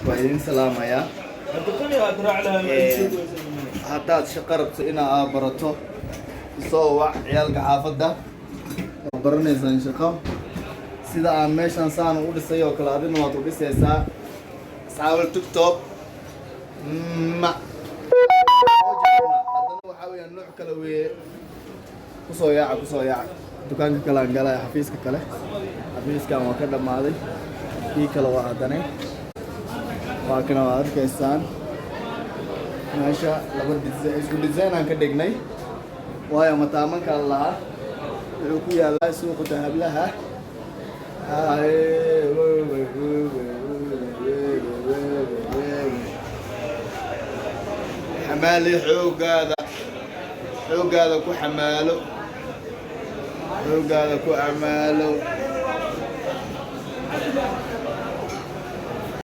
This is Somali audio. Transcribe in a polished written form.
وإذن سلام يا هداد شقرت إنا برتو صوع عيال قحافة برنيزان شقا سيدا aan meeshan saan u dhisay oo kala adina waad u dhisaysaa saawal tiktok ma hadana waxa weeyaan nooc kala weeye kusoo yaaca dukaanka kale aan galay xafiiska kale xafiiskan waa ka dhamaaday kii kale waa hadanay waa kana waa arkaysaan meesha laba isku design aan ka dhignay waayo mataamanka Allah wuxuu ku yaalaa suuqa dahablaha حمالي حوق هذا كو حماله حوق هذا كو أعماله